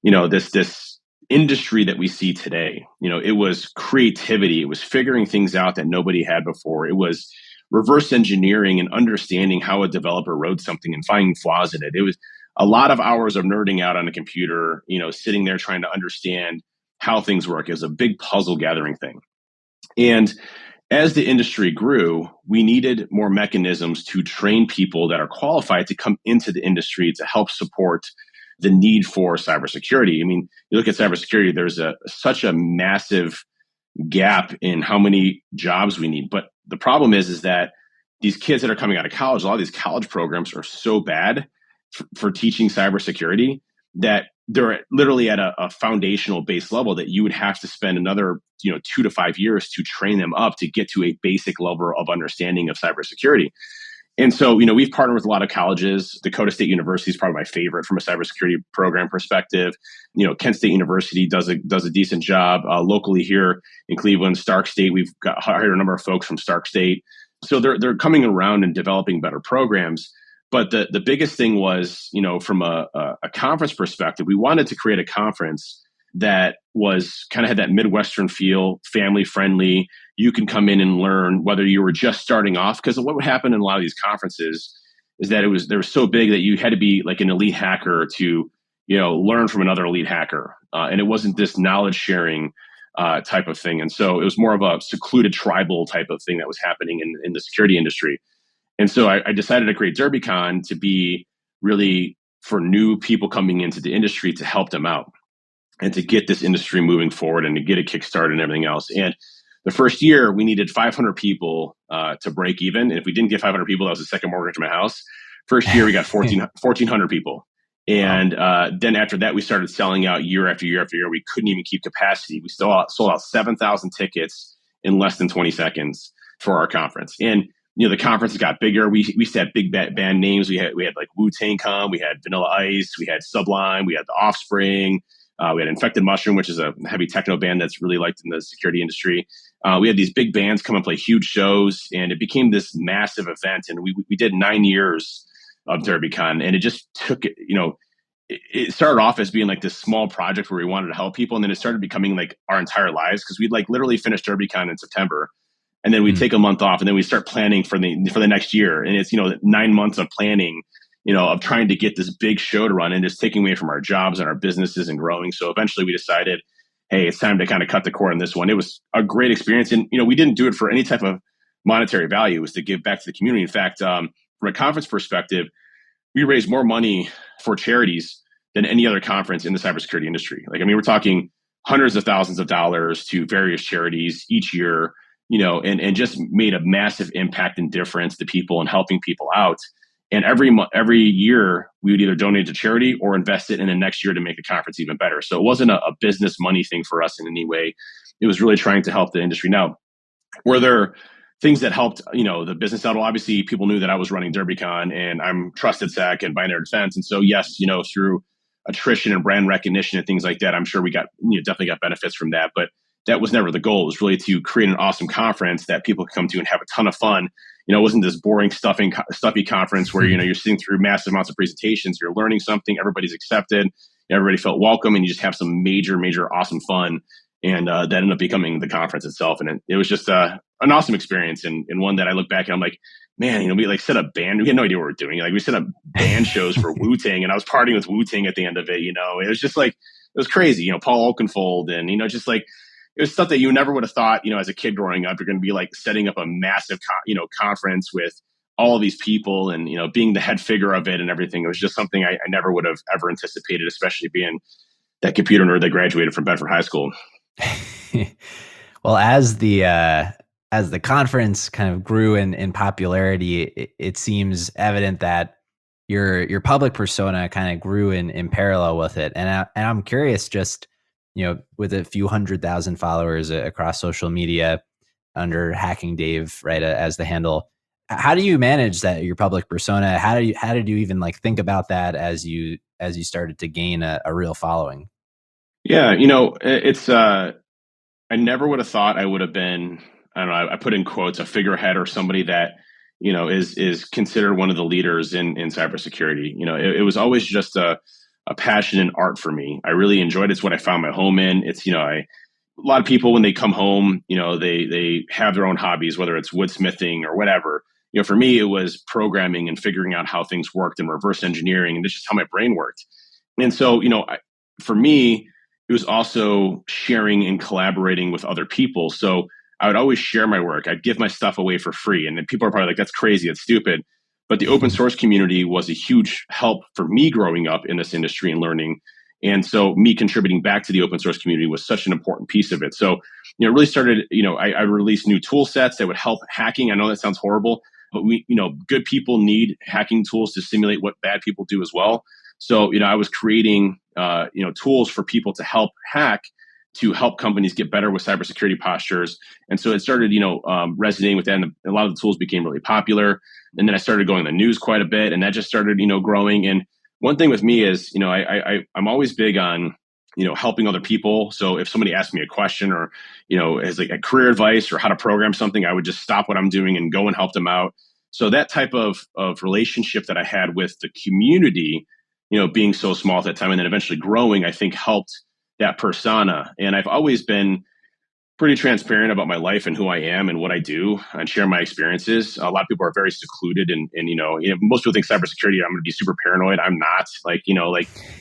this industry that we see today. It was creativity. It was figuring things out that nobody had before. It was reverse engineering and understanding how a developer wrote something and finding flaws in it. It was a lot of hours of nerding out on a computer, sitting there trying to understand how things work. It was a big puzzle gathering thing. And as the industry grew, we needed more mechanisms to train people that are qualified to come into the industry to help support the need for cybersecurity. I mean, you look at cybersecurity, there's such a massive gap in how many jobs we need. But the problem is that these kids that are coming out of college, a lot of these college programs are so bad for teaching cybersecurity that they're literally at a foundational base level that you would have to spend another 2 to 5 years to train them up to get to a basic level of understanding of cybersecurity. And so, we've partnered with a lot of colleges. Dakota State University is probably my favorite from a cybersecurity program perspective. Kent State University does a decent job locally here in Cleveland. Stark State, we've hired a number of folks from Stark State. So they're coming around and developing better programs. But the biggest thing was, from a conference perspective, we wanted to create a conference that was kind of had that Midwestern feel, family friendly. You can come in and learn whether you were just starting off. Because what would happen in a lot of these conferences is that they were so big that you had to be like an elite hacker to, learn from another elite hacker. And it wasn't this knowledge sharing type of thing. And so it was more of a secluded tribal type of thing that was happening in the security industry. And so I decided to create DerbyCon to be really for new people coming into the industry to help them out and to get this industry moving forward and to get a kickstart and everything else. And the first year we needed 500 people to break even. And if we didn't get 500 people, that was the second mortgage of my house. First year we got 1,400 people. And then after that, we started selling out year after year after year. We couldn't even keep capacity. We still sold out 7,000 tickets in less than 20 seconds for our conference. And the conference got bigger. We used to have big band names. We had like Wu-Tang come, we had Vanilla Ice, we had Sublime, we had The Offspring, we had Infected Mushroom, which is a heavy techno band that's really liked in the security industry. We had these big bands come and play huge shows, and it became this massive event. And we did 9 years of DerbyCon, and it just took it started off as being like this small project where we wanted to help people, and then it started becoming like our entire lives, because we'd like literally finish DerbyCon in September. And then we take a month off, and then we start planning for the next year. And it's, 9 months of planning, of trying to get this big show to run, and just taking away from our jobs and our businesses and growing. So eventually we decided, hey, it's time to kind of cut the cord on this one. It was a great experience. And, we didn't do it for any type of monetary value. It was to give back to the community. In fact, from a conference perspective, we raised more money for charities than any other conference in the cybersecurity industry. We're talking hundreds of thousands of dollars to various charities each year, and just made a massive impact and difference to people and helping people out. And every year we would either donate to charity or invest it in the next year to make the conference even better. So it wasn't a business money thing for us in any way. It was really trying to help the industry. Now, were there things that helped, the business model? Obviously, people knew that I was running DerbyCon and I'm TrustedSec and Binary Defense. And so, yes, through attrition and brand recognition and things like that, I'm sure we definitely got benefits from that. But that was never the goal. It was really to create an awesome conference that people could come to and have a ton of fun. It wasn't this boring, stuffy conference where, you're sitting through massive amounts of presentations, you're learning something, everybody's accepted, everybody felt welcome, and you just have some major, major awesome fun. And that ended up becoming the conference itself. And it was just an awesome experience, and one that I look back and I'm like, man, we set up band. We had no idea what we were doing. We set up band shows for Wu-Tang, and I was partying with Wu-Tang at the end of it. It was just it was crazy. Paul Oakenfold, and just it was stuff that you never would have thought, as a kid growing up, you're going to be setting up a massive, conference with all of these people and, being the head figure of it and everything. It was just something I never would have ever anticipated, especially being that computer nerd that graduated from Bedford High School. Well, as the conference kind of grew in popularity, it seems evident that your public persona kind of grew in parallel with it. And I'm curious, just, with a few 100,000 followers across social media under Hacking Dave, right, as the handle, how do you manage that, your public persona? How did you even think about that as you started to gain a real following? Yeah, it's I never would have thought I would have been, I don't know, I put in quotes, a figurehead or somebody that, is considered one of the leaders in cybersecurity. It was always just a passion and art for me. I really enjoyed it. It's what I found my home in. It's, a lot of people, when they come home, they have their own hobbies, whether it's woodsmithing or whatever. For me, it was programming and figuring out how things worked and reverse engineering, and this is how my brain worked. And so, for me, it was also sharing and collaborating with other people. So I would always share my work. I'd give my stuff away for free. And then people are probably like, that's crazy, that's stupid. But the open source community was a huge help for me growing up in this industry and learning. And so me contributing back to the open source community was such an important piece of it. So, it really started, I released new tool sets that would help hacking. I know that sounds horrible, but good people need hacking tools to simulate what bad people do as well. So, I was creating, tools for people to help hack, to help companies get better with cybersecurity postures. And so it started, resonating with them. A lot of the tools became really popular. And then I started going in the news quite a bit, and that just started, growing. And one thing with me is, I'm always big on, helping other people. So if somebody asks me a question or, as like a career advice or how to program something, I would just stop what I'm doing and go and help them out. So that type of relationship that I had with the community, being so small at that time and then eventually growing, I think helped that persona. And I've always been pretty transparent about my life and who I am and what I do and share my experiences. A lot of people are very secluded and most people think cybersecurity, I'm going to be super paranoid. I'm not. Like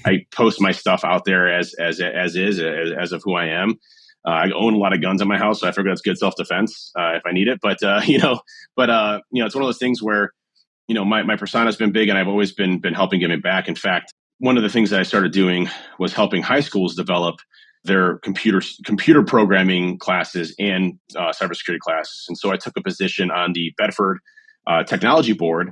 I post my stuff out there as of who I am. I own a lot of guns in my house, so I figure that's good self-defense if I need it. But it's one of those things where my persona has been big, and I've always been helping give it back. In fact, one of the things that I started doing was helping high schools develop their computer programming classes and cybersecurity classes. And so I took a position on the Bedford Technology Board,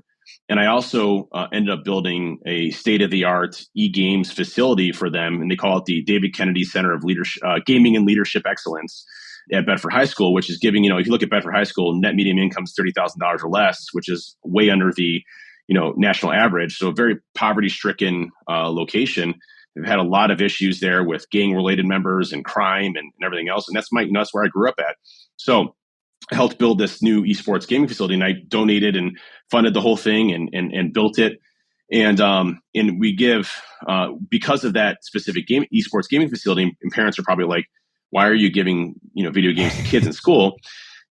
and I also ended up building a state-of-the-art e-games facility for them, and they call it the David Kennedy Center of Leadership, Gaming and Leadership Excellence at Bedford High School, which is giving, if you look at Bedford High School, net median income is $30,000 or less, which is way under the national average. So a very poverty-stricken location. They've had a lot of issues there with gang-related members and crime and everything else. And that's where I grew up at. So I helped build this new esports gaming facility, and I donated and funded the whole thing and built it. And we give because of that specific esports gaming facility. And parents are probably like, "Why are you giving video games to kids in school?"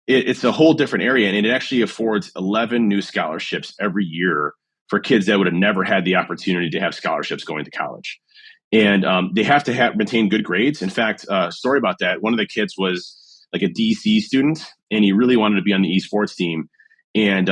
It's a whole different area, and it actually affords 11 new scholarships every year for kids that would have never had the opportunity to have scholarships going to college. And they have to maintain good grades. In fact, story about that, one of the kids was like a DC student, and he really wanted to be on the esports team. And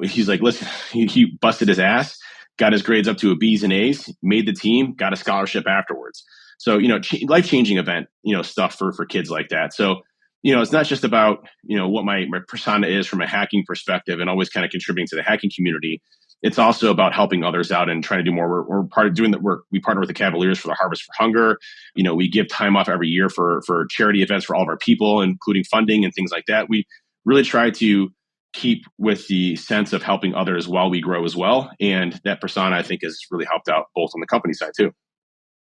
he's like, listen, he busted his ass, got his grades up to a B's and A's, made the team, got a scholarship afterwards. So, life-changing event, stuff for kids like that. So, it's not just about, what my persona is from a hacking perspective and always kind of contributing to the hacking community. It's also about helping others out and trying to do more. We're part of doing that work. We partner with the Cavaliers for the Harvest for Hunger. We give time off every year for charity events for all of our people, including funding and things like that. We really try to keep with the sense of helping others while we grow as well. And that persona, I think, has really helped out both on the company side too.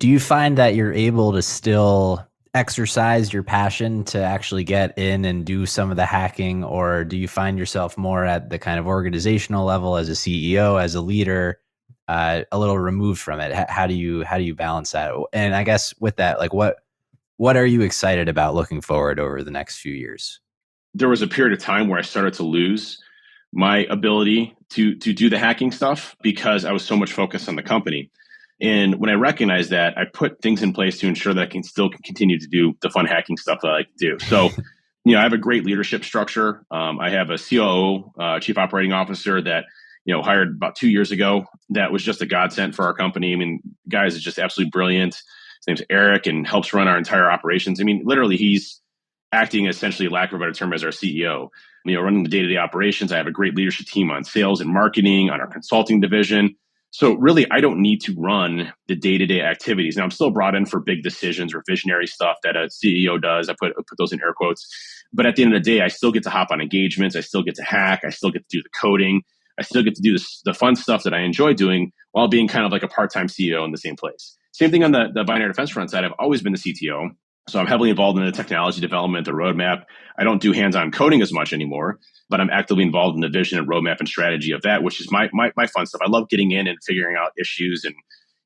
Do you find that you're able to still exercise your passion to actually get in and do some of the hacking, or do you find yourself more at the kind of organizational level as a CEO, as a leader, a little removed from it? How do you balance that? And I guess with that, like what are you excited about looking forward over the next few years? There was a period of time where I started to lose my ability to do the hacking stuff because I was so much focused on the company. And when I recognized that, I put things in place to ensure that I can still continue to do the fun hacking stuff that I like to do. So, I have a great leadership structure. I have a COO, Chief Operating Officer that, hired about 2 years ago. That was just a godsend for our company. I mean, guys is just absolutely brilliant. His name's Eric and helps run our entire operations. I mean, literally, he's acting essentially, lack of a better term, as our CEO. Running the day-to-day operations. I have a great leadership team on sales and marketing, on our consulting division. So really, I don't need to run the day-to-day activities. Now, I'm still brought in for big decisions or visionary stuff that a CEO does. I put those in air quotes. But at the end of the day, I still get to hop on engagements. I still get to hack. I still get to do the coding. I still get to do the fun stuff that I enjoy doing while being kind of like a part-time CEO in the same place. Same thing on the binary defense front side. I've always been the CTO. So I'm heavily involved in the technology development, the roadmap. I don't do hands-on coding as much anymore, but I'm actively involved in the vision and roadmap and strategy of that, which is my fun stuff. I love getting in and figuring out issues and,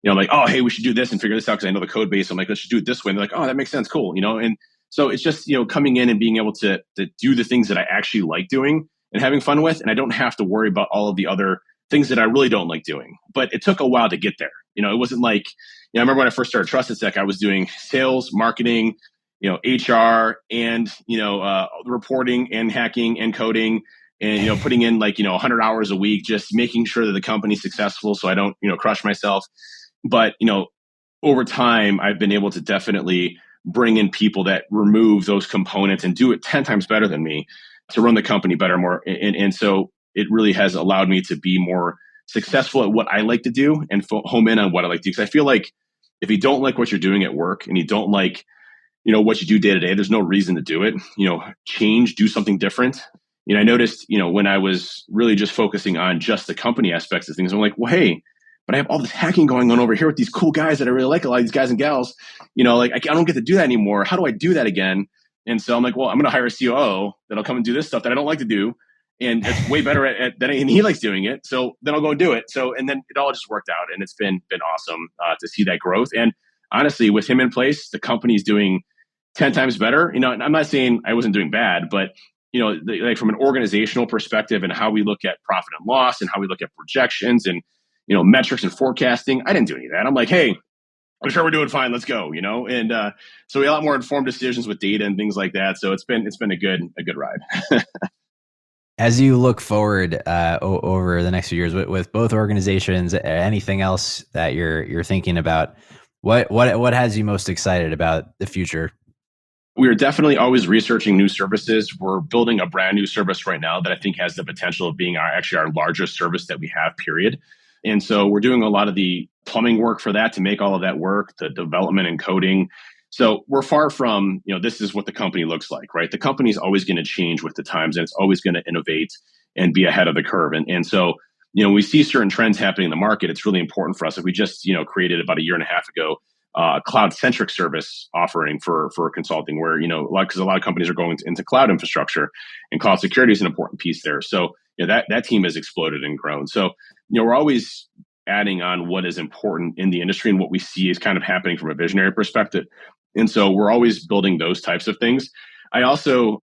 like, oh, hey, we should do this and figure this out because I know the code base. I'm like, let's just do it this way. And they're like, oh, that makes sense. Cool. And So it's just, coming in and being able to do the things that I actually like doing and having fun with. And I don't have to worry about all of the other things that I really don't like doing. But it took a while to get there. It wasn't like, I remember when I first started TrustedSec, I was doing sales, marketing, HR and, reporting and hacking and coding and, putting in like, 100 hours a week, just making sure that the company's successful so I don't, crush myself. But, over time, I've been able to definitely bring in people that remove those components and do it 10 times better than me to run the company better, more. And so it really has allowed me to be more successful at what I like to do and home in on what I like to do. Because I feel like if you don't like what you're doing at work and you don't like, what you do day to day, there's no reason to do it. Change, do something different. I noticed, when I was really just focusing on just the company aspects of things, I'm like, well, hey, but I have all this hacking going on over here with these cool guys that I really like, a lot of these guys and gals, like I don't get to do that anymore. How do I do that again? And so I'm like, well, I'm going to hire a COO that'll come and do this stuff that I don't like to do. And it's way better at than he likes doing it. So then I'll go and do it. So, and then it all just worked out, and it's been awesome to see that growth. And honestly, with him in place, the company's doing 10 times better. And I'm not saying I wasn't doing bad, but like from an organizational perspective and how we look at profit and loss and how we look at projections and, metrics and forecasting, I didn't do any of that. I'm like, hey, I'm sure we're doing fine. Let's go, and so we have a lot more informed decisions with data and things like that. So it's been a good ride. As you look forward over the next few years with both organizations, anything else that you're thinking about, what has you most excited about the future? We are definitely always researching new services. We're building a brand new service right now that I think has the potential of being our largest service that we have, period. And so we're doing a lot of the plumbing work for that to make all of that work, the development and coding. So we're far from, this is what the company looks like, right? The company is always going to change with the times, and it's always going to innovate and be ahead of the curve. And so, when we see certain trends happening in the market, it's really important for us. Like we just, created about a year and a half ago, a cloud-centric service offering for consulting where, because a lot of companies are going into cloud infrastructure, and cloud security is an important piece there. So that team has exploded and grown. So, we're always adding on what is important in the industry and what we see is kind of happening from a visionary perspective. And so we're always building those types of things. I also,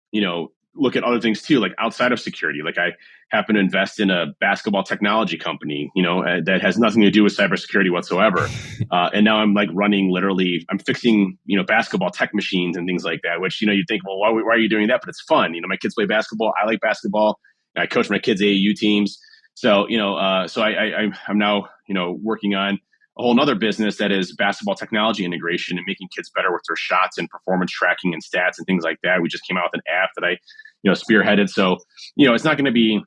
look at other things too, like outside of security. Like I happen to invest in a basketball technology company, that has nothing to do with cybersecurity whatsoever. And now I'm like I'm fixing, basketball tech machines and things like that, which, you'd think, well, why are you doing that? But it's fun. My kids play basketball. I like basketball. I coach my kids' AAU teams. So, I'm now, working on a whole nother business that is basketball technology integration and making kids better with their shots and performance tracking and stats and things like that. We just came out with an app that I, spearheaded. So, it's not going to be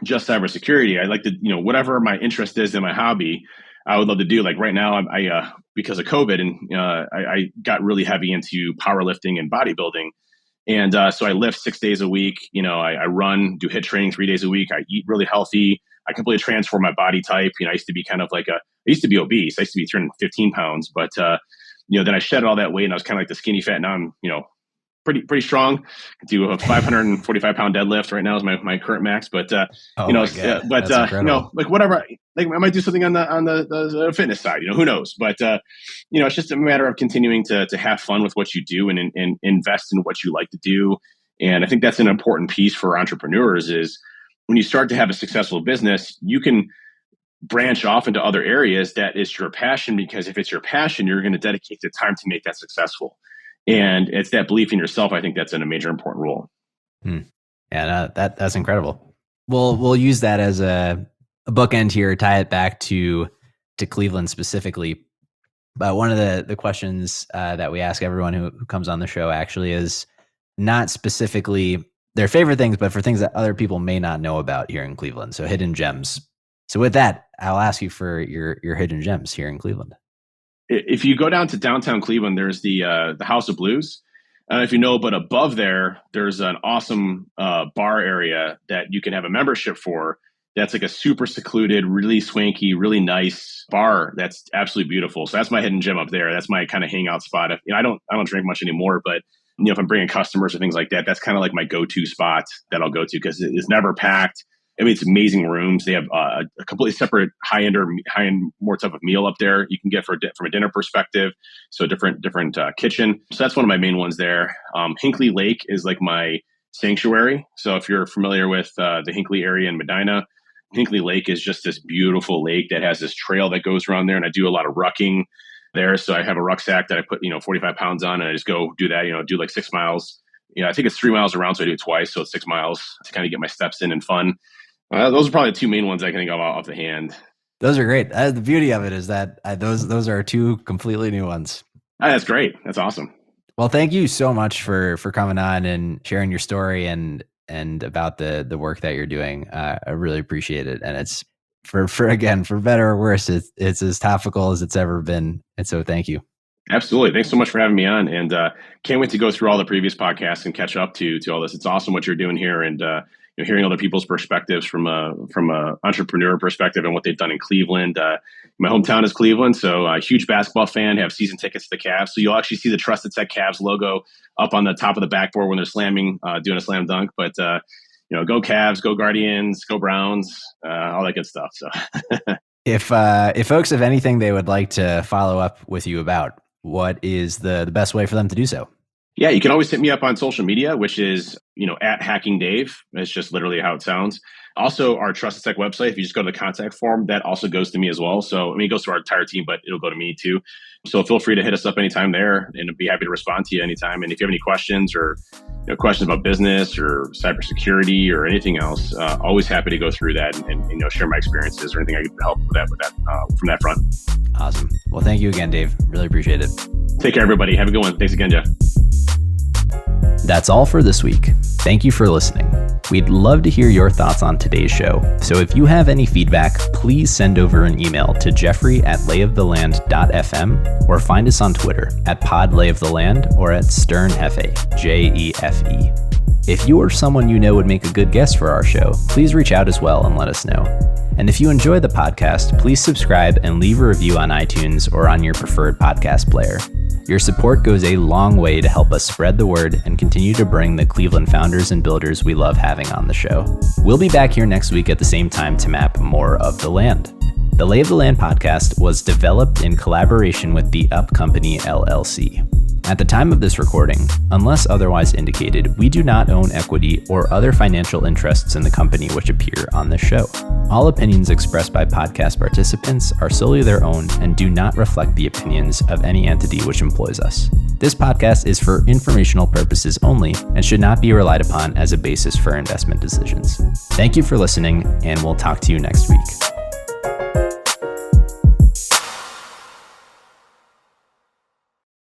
just cybersecurity. I like to, whatever my interest is in my hobby, I would love to do. Like right now, I because of COVID and I got really heavy into powerlifting and bodybuilding. And so I lift 6 days a week. I run, do HIIT training 3 days a week. I eat really healthy. I completely transform my body type. I used to be kind of like I used to be obese. I used to be 315 pounds, but then I shed all that weight and I was kind of like the skinny fat. Now I'm, pretty strong. I do a 545 pound deadlift right now is my current max, but like whatever, like I might do something on the fitness side, who knows, but it's just a matter of continuing to have fun with what you do and invest in what you like to do. And I think that's an important piece for entrepreneurs is when you start to have a successful business, you can branch off into other areas that is your passion, because if it's your passion, you're going to dedicate the time to make that successful. And it's that belief in yourself. I think that's in a major important role. Yeah, that's incredible. We'll use that as a bookend here, tie it back to Cleveland specifically. But one of the questions that we ask everyone who comes on the show actually is not specifically their favorite things, but for things that other people may not know about here in Cleveland. So hidden gems. So with that, I'll ask you for your hidden gems here in Cleveland. If you go down to downtown Cleveland, there's the House of Blues. I don't know if you know, but above there's an awesome bar area that you can have a membership for. That's like a super secluded, really swanky, really nice bar. That's absolutely beautiful. So that's my hidden gem up there. That's my kind of hangout spot. I don't drink much anymore, but if I'm bringing customers or things like that, that's kind of like my go-to spot that I'll go to because it's never packed. I mean, it's amazing rooms. They have a completely separate high-end more type of meal up there you can get from a dinner perspective. So different kitchen. So that's one of my main ones there. Hinckley Lake is like my sanctuary. So if you're familiar with the Hinckley area in Medina, Hinckley Lake is just this beautiful lake that has this trail that goes around there. And I do a lot of rucking there. So I have a rucksack that I put, 45 pounds on, and I just go do that, do like 6 miles. I think it's 3 miles around. So I do it twice. So it's 6 miles to kind of get my steps in and fun. Those are probably the two main ones I can think of off the hand. Those are great. The beauty of it is that those are two completely new ones. That's great. That's awesome. Well, thank you so much for coming on and sharing your story and about the work that you're doing. I really appreciate it. And it's for better or worse, it's as topical as it's ever been. And so thank you. Absolutely. Thanks so much for having me on, and can't wait to go through all the previous podcasts and catch up to all this. It's awesome what you're doing here, and hearing other people's perspectives from a entrepreneur perspective and what they've done in Cleveland. My hometown is Cleveland, so a huge basketball fan, have season tickets to the Cavs. So you'll actually see the TrustedSec Cavs logo up on the top of the backboard when they're slamming, doing a slam dunk. But go Cavs, go Guardians, go Browns, all that good stuff. So if folks have anything they would like to follow up with you about, what is the best way for them to do so? Yeah, you can always hit me up on social media, which is, at Hacking Dave. It's just literally how it sounds. Also, our TrustedSec website, if you just go to the contact form, that also goes to me as well. So, it goes to our entire team, but it'll go to me too. So feel free to hit us up anytime there, and I'd be happy to respond to you anytime. And if you have any questions or questions about business or cybersecurity or anything else, always happy to go through that and share my experiences or anything I can help with that from that front. Awesome. Well, thank you again, Dave. Really appreciate it. Take care, everybody. Have a good one. Thanks again, Jeff. That's all for this week. Thank you for listening. We'd love to hear your thoughts on today's show. So if you have any feedback, please send over an email to jeffrey@layoftheland.fm or find us on Twitter @podlayoftheland or @sternfa, JEFE. If you or someone you know would make a good guest for our show, please reach out as well and let us know. And if you enjoy the podcast, please subscribe and leave a review on iTunes or on your preferred podcast player. Your support goes a long way to help us spread the word and continue to bring the Cleveland founders and builders we love having on the show. We'll be back here next week at the same time to map more of the land. The Lay of the Land podcast was developed in collaboration with The Up Company, LLC. At the time of this recording, unless otherwise indicated, we do not own equity or other financial interests in the company which appear on this show. All opinions expressed by podcast participants are solely their own and do not reflect the opinions of any entity which employs us. This podcast is for informational purposes only and should not be relied upon as a basis for investment decisions. Thank you for listening, and we'll talk to you next week.